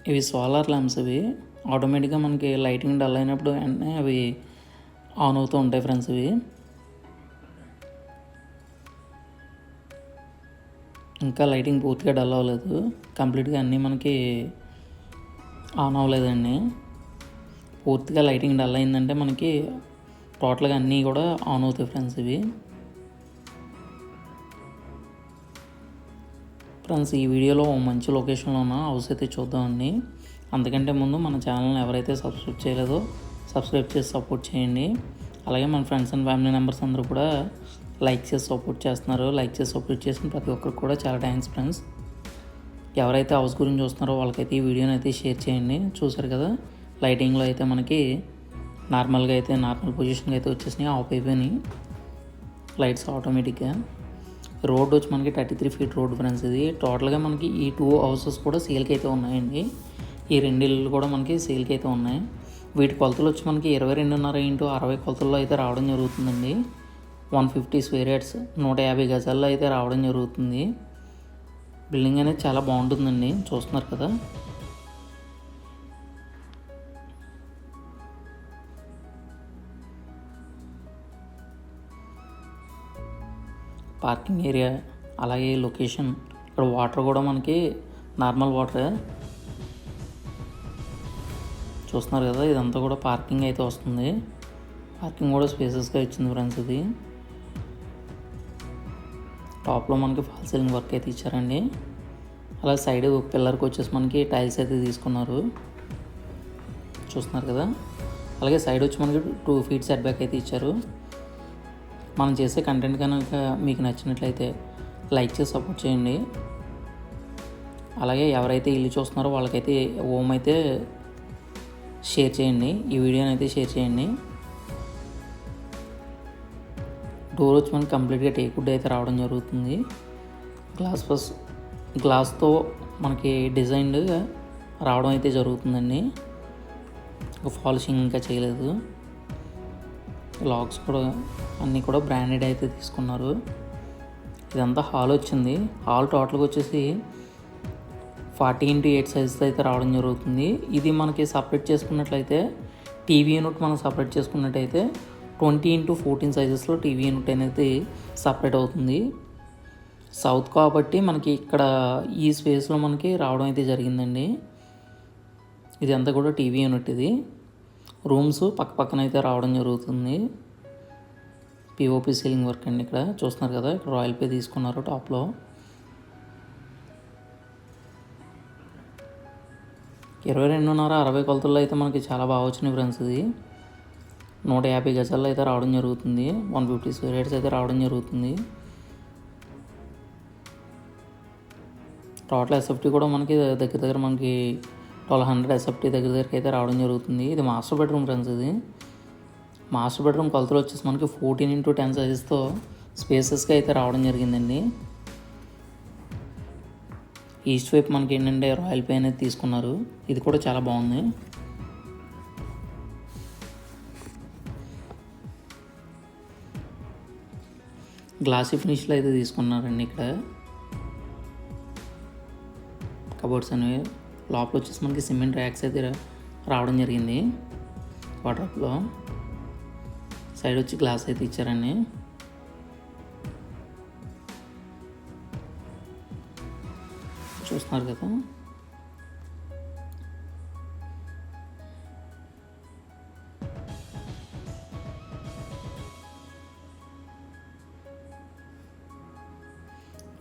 ఇవి solar lamps. ఇవి ఆటోమేటిక్గా మనకి లైటింగ్ డల్ అయినప్పుడు వెంటనే అవి ఆన్ అవుతూ ఉంటాయి ఫ్రెండ్స్. ఇవి ఇంకా లైటింగ్ పూర్తిగా డల్ అవ్వలేదు, కంప్లీట్గా అన్నీ మనకి ఆన్ అవ్వలేదండి. పూర్తిగా లైటింగ్ డల్ అయిందంటే మనకి టోటల్గా అన్నీ కూడా ఆన్ అవుతాయి ఫ్రెండ్స్. ఇవి ఫ్రెండ్స్, ఈ వీడియోలో మంచి లొకేషన్లో ఉన్న హౌస్ అయితే చూద్దామండి. అందుకంటే ముందు మన ఛానల్ని ఎవరైతే సబ్స్క్రైబ్ చేయలేదో సబ్స్క్రైబ్ చేసి సపోర్ట్ చేయండి. అలాగే మన ఫ్రెండ్స్ అండ్ ఫ్యామిలీ మెంబర్స్ అందరూ కూడా లైక్ చేసి సపోర్ట్ చేస్తున్నారు. లైక్ చేసి సపోర్ట్ చేసిన ప్రతి ఒక్కరికి కూడా చాలా థ్యాంక్స్ ఫ్రెండ్స్. ఎవరైతే హౌస్ గురించి చూస్తున్నారో వాళ్ళకైతే ఈ వీడియోని అయితే షేర్ చేయండి. చూసారు కదా, లైటింగ్లో అయితే మనకి నార్మల్గా అయితే నార్మల్ పొజిషన్కి అయితే వచ్చేసినాయి, ఆఫ్ అయిపోయినాయి లైట్స్ ఆటోమేటిక్గా. రోడ్ వచ్చి మనకి 33 ఫీట్ రోడ్ ఫ్రెండ్స్. ఇది టోటల్గా మనకి ఈ 2 హౌసెస్ కూడా సేల్కి అయితే ఉన్నాయండి. ఈ 2 ఇళ్ళు కూడా మనకి సేల్కి అయితే ఉన్నాయి. వీటి కొలతలు వచ్చి మనకి 22.5 ఇంటూ 60 కొలతల్లో అయితే రావడం జరుగుతుందండి. 150 స్క్వేర్ యార్డ్స్ 150 గజాల్లో అయితే రావడం జరుగుతుంది. బిల్డింగ్ అనేది చాలా బాగుంటుందండి, చూస్తున్నారు కదా. పార్కింగ్ ఏరియా, అలాగే లొకేషన్, ఇక్కడ వాటర్ కూడా మనకి నార్మల్ వాటరే చూస్తున్నారు కదా. ఇదంతా కూడా పార్కింగ్ అయితే వస్తుంది. పార్కింగ్ కూడా స్పేసెస్గా ఇచ్చింది ఫ్రెండ్స్. ఇది టాప్లో మనకి ఫాల్ సీలింగ్ వర్క్ అయితే ఇచ్చారండి. అలా సైడ్ పిల్లర్కి వచ్చేసి మనకి టైల్స్ అయితే తీసుకున్నారు, చూస్తున్నారు కదా. అలాగే సైడ్ వచ్చి మనకి 2 ఫీట్ సెట్ బ్యాక్ అయితే ఇచ్చారు. మనం చేసే కంటెంట్ కనుక మీకు నచ్చినట్లయితే లైక్ చేసి సపోర్ట్ చేయండి. అలాగే ఎవరైతే ఇల్లు చూస్తున్నారో వాళ్ళకైతే హోమ్ అయితే షేర్ చేయండి, ఈ వీడియోని అయితే షేర్ చేయండి. డోర్ వచ్చి మనకి కంప్లీట్గా టేక్ వుడ్ అయితే రావడం జరుగుతుంది. గ్లాస్తో మనకి డిజైన్డ్గా రావడం అయితే జరుగుతుందండి. పాలిషింగ్ ఇంకా చేయలేదు. లాక్స్ కూడా అన్నీ కూడా బ్రాండెడ్ అయితే తీసుకున్నారు. ఇదంతా హాల్ వచ్చింది. హాల్ టోటల్గా వచ్చేసి 40x8 సైజుతో అయితే రావడం జరుగుతుంది. ఇది మనకి సపరేట్ చేసుకున్నట్లయితే టీవీ యూనిట్ మనం సపరేట్ చేసుకున్నట్టయితే 20x14 సైజెస్లో టీవీ యూనిట్ అనేది సపరేట్ అవుతుంది. సౌత్ కాబట్టి మనకి ఇక్కడ ఈ స్పేస్లో మనకి రావడం అయితే జరిగిందండి. ఇదంతా కూడా టీవీ యూనిట్. ఇది రూమ్స్ పక్క పక్కన అయితే రావడం జరుగుతుంది. పిఓపి సీలింగ్ వర్క్ అండి. ఇక్కడ చూస్తున్నారు కదా, ఇక్కడ రాయల్ పే తీసుకున్నారు టాప్లో. 22.5 60 కొలతల్లో అయితే మనకి చాలా బాగా వచ్చినాయి ఫ్రెండ్స్. ఇది 150 గజాల్లో అయితే రావడం జరుగుతుంది. 150 స్క్వేర్ యార్డ్స్ అయితే రావడం జరుగుతుంది. టోటల్ ఎస్ఎఫ్టీ కూడా మనకి దగ్గర మనకి 1200 ఎస్ఎఫ్టీ దగ్గరికి అయితే రావడం జరుగుతుంది. ఇది మాస్టర్ బెడ్రూమ్ ఫ్రెండ్స్. ఇది మాస్టర్ బెడ్రూమ్ కొలతలు వచ్చేసి మనకి 14x10 సైజెస్తో స్పేసెస్గా అయితే రావడం జరిగిందండి. ఈస్ట్ వైపు మనకి ఏంటంటే రాయల్ పే అనేది తీసుకున్నారు. ఇది కూడా చాలా బాగుంది. గ్లాసీ ఫినిష్లో అయితే తీసుకున్నారండి. ఇక్కడ కబోర్డ్స్ అనేవి లోపల వచ్చేసి మనకి సిమెంట్ ర్యాక్స్ అయితే రావడం జరిగింది. వాటర్లో సైడ్ వచ్చి గ్లాస్ అయితే ఇచ్చారండి. చూస్తున్నారు కదా.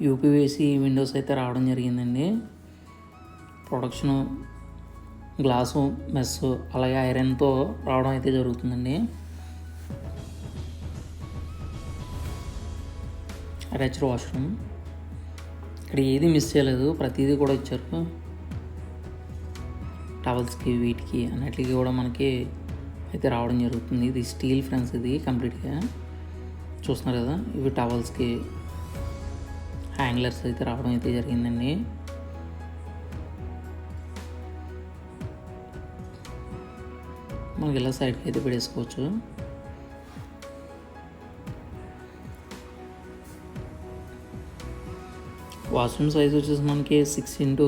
యూపీవీసీ విండోస్ అయితే రావడం జరిగిందండి. ప్రొడక్షను గ్లాసు మెస్ అలాగే ఐరన్తో రావడం అయితే జరుగుతుందండి. Attached washroom. ఇక్కడ ఏది మిస్ చేయలేదు, ప్రతిదీ కూడా ఇచ్చారు. టవల్స్కి వీటికి అన్నిటికీ కూడా మనకి అయితే రావడం జరుగుతుంది. ఇది స్టీల్ ఫ్రెండ్స్. ఇది కంప్లీట్గా చూస్తున్నారు కదా. ఇవి టవల్స్కి హ్యాంగ్లర్స్ అయితే రావడం అయితే జరిగిందండి. మనకి ఇలా సైడ్కి అయితే పెట్టేసుకోవచ్చు. వాష్రూమ్ సైజ్ వచ్చేసి మనకి 6x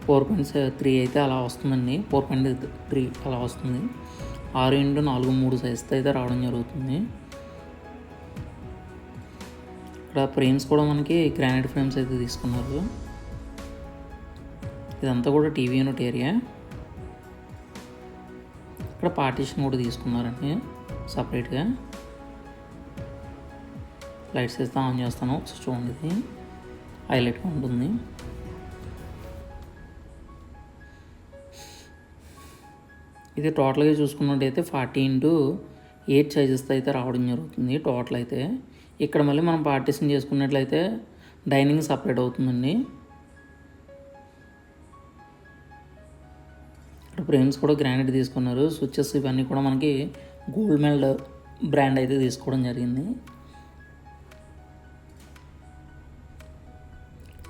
4.3 అయితే అలా వస్తుందండి. 4.3 అలా వస్తుంది. 6x4 సైజుతో అయితే రావడం జరుగుతుంది. ఇక్కడ ఫ్రేమ్స్ కూడా మనకి గ్రానైట్ ఫ్రేమ్స్ అయితే తీసుకున్నారు. ఇదంతా కూడా టీవీ యూనిట్ ఏరియా. ఇక్కడ పార్టీషన్ కూడా తీసుకున్నారండి సపరేట్గా. లైట్స్ అయితే ఆన్ చేస్తాను, ఒకసారి చూడండి. ఇది హైలైట్గా ఉంటుంది. ఇది టోటల్గా చూసుకున్నట్టయితే 40x8 సైజెస్తో అయితే రావడం జరుగుతుంది టోటల్ అయితే. ఇక్కడ మళ్ళీ మనం పార్టీషన్ చేసుకున్నట్లయితే డైనింగ్ సపరేట్ అవుతుందండి. ఇక్కడ ఫ్రేమ్స్ కూడా గ్రానైట్ తీసుకున్నారు. స్విచ్చెస్ ఇవన్నీ కూడా మనకి గోల్డ్ మెడల్ బ్రాండ్ అయితే తీసుకోవడం జరిగింది.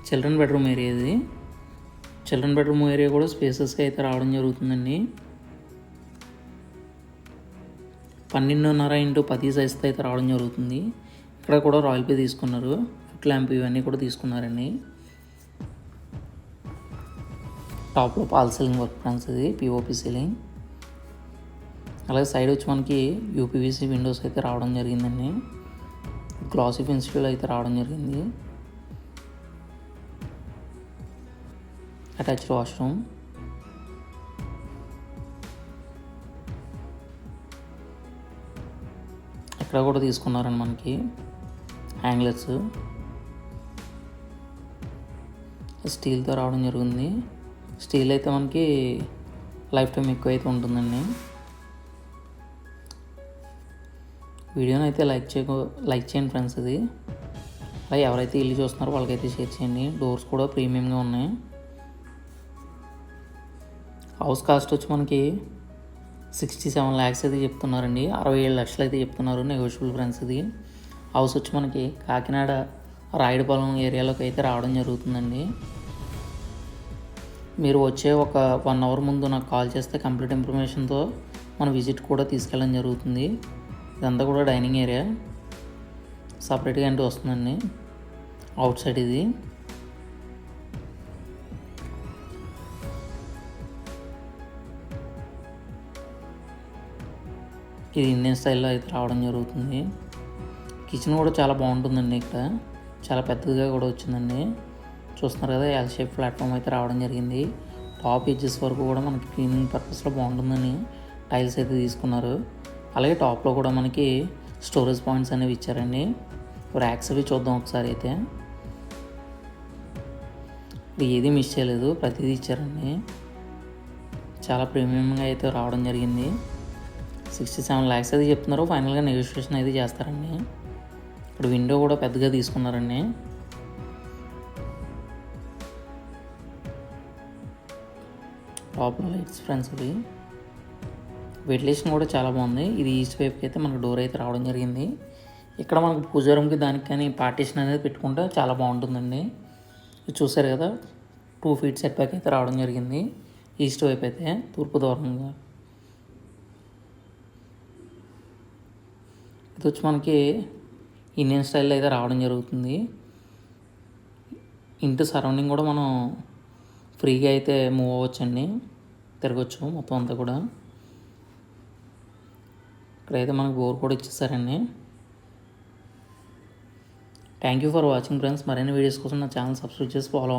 చిల్డ్రన్ బెడ్రూమ్ ఏరియా ఇది. చిల్డ్రన్ బెడ్రూమ్ ఏరియా కూడా స్పేసెస్గా అయితే రావడం జరుగుతుందండి. 12.5x10 సైజ్తో అయితే రావడం జరుగుతుంది. ఇక్కడ కూడా రాయల్ పే తీసుకున్నారు. ఫుట్ ల్యాంప్ ఇవన్నీ కూడా తీసుకున్నారండి. టాప్లో పాల్ సీలింగ్ వర్క్ ఫ్రెండ్స్, ఇది పిఓపి సీలింగ్. అలాగే సైడ్ వచ్చి మనకి యూపీవీసీ విండోస్ అయితే రావడం జరిగిందండి. గ్లాసీ ఫినిష్లో అయితే రావడం జరిగింది. Attached washroom. ఇక్కడ కూడా తీసుకున్నారండి మనకి హ్యాంగ్లర్స్. స్టీల్తో రావడం జరిగింది. స్టీల్ అయితే మనకి లైఫ్ టైం ఎక్కువ అయితే ఉంటుందండి. వీడియోని అయితే లైక్ చేయండి ఫ్రెండ్స్. ఇది అలాగే ఎవరైతే ఇల్లు చూస్తున్నారో వాళ్ళకైతే షేర్ చేయండి. డోర్స్ కూడా ప్రీమియంగా ఉన్నాయి. హౌస్ కాస్ట్ వచ్చి మనకి 67 lakhs అయితే చెప్తున్నారండి. 67 లక్షలు అయితే చెప్తున్నారు. Negotiable friends. ఇది హౌస్ వచ్చి మనకి కాకినాడ రాయుడుపాలెం ఏరియాలోకి అయితే రావడం జరుగుతుందండి. మీరు వచ్చే ఒక 1 hour ముందు నాకు కాల్ చేస్తే కంప్లీట్ ఇన్ఫర్మేషన్తో మన విజిట్ కూడా తీసుకెళ్ళడం జరుగుతుంది. ఇదంతా కూడా డైనింగ్ ఏరియా సపరేట్గా అంటే వస్తుందండి. అవుట్ సైడ్ ఇది. ఇది ఇండియన్ స్టైల్లో అయితే రావడం జరుగుతుంది. కిచెన్ కూడా చాలా బాగుంటుందండి. ఇక్కడ చాలా పెద్దదిగా కూడా వచ్చిందండి. చూస్తున్నారు కదా, ఎల్ షేప్ ప్లాట్ఫామ్ అయితే రావడం జరిగింది. టాప్ ఎడ్జెస్ వరకు కూడా మనకి క్లీనింగ్ పర్పస్లో బాగుంటుందని టైల్స్ అయితే తీసుకున్నారు. అలాగే టాప్లో కూడా మనకి స్టోరేజ్ పాయింట్స్ అనేవి ఇచ్చారండి. ర్యాక్స్ అవి చూద్దాం ఒకసారి అయితే. ఏది మిస్ చేయలేదు, ప్రతిదీ ఇచ్చారండి. చాలా ప్రీమియంగా అయితే రావడం జరిగింది. 67 lakhs అయితే చెప్తున్నారు. ఫైనల్గా నెగోషియేషన్ అయితే చేస్తారండి. ఇక్కడ విండో కూడా పెద్దగా తీసుకున్నారండి. Top lights friends. ఇవి వెంటిలేషన్ కూడా చాలా బాగుంది. ఇది ఈస్ట్ వైపుకి అయితే మనకు డోర్ అయితే రావడం జరిగింది. ఇక్కడ మనకు పూజా రూమ్కి దానికి కానీ పార్టీషన్ అనేది పెట్టుకుంటే చాలా బాగుంటుందండి. ఇది చూసారు కదా, 2 feet సెట్ బ్యాక్ అయితే రావడం జరిగింది. ఈస్ట్ వైపు అయితే తూర్పు దూరంగా. ఇది వచ్చి మనకి ఇండియన్ స్టైల్లో అయితే రావడం జరుగుతుంది. ఇంటి సరౌండింగ్ కూడా మనం ఫ్రీగా అయితే మూవ్ అవ్వచ్చండి, తిరగచ్చు మొత్తం అంతా కూడా. ఇక్కడైతే మనకు బోర్ కూడా ఇచ్చేసారండి. Thank you for watching friends. మరిన్ని వీడియోస్ కోసం నా ఛానల్ సబ్స్క్రైబ్ చేసి ఫాలో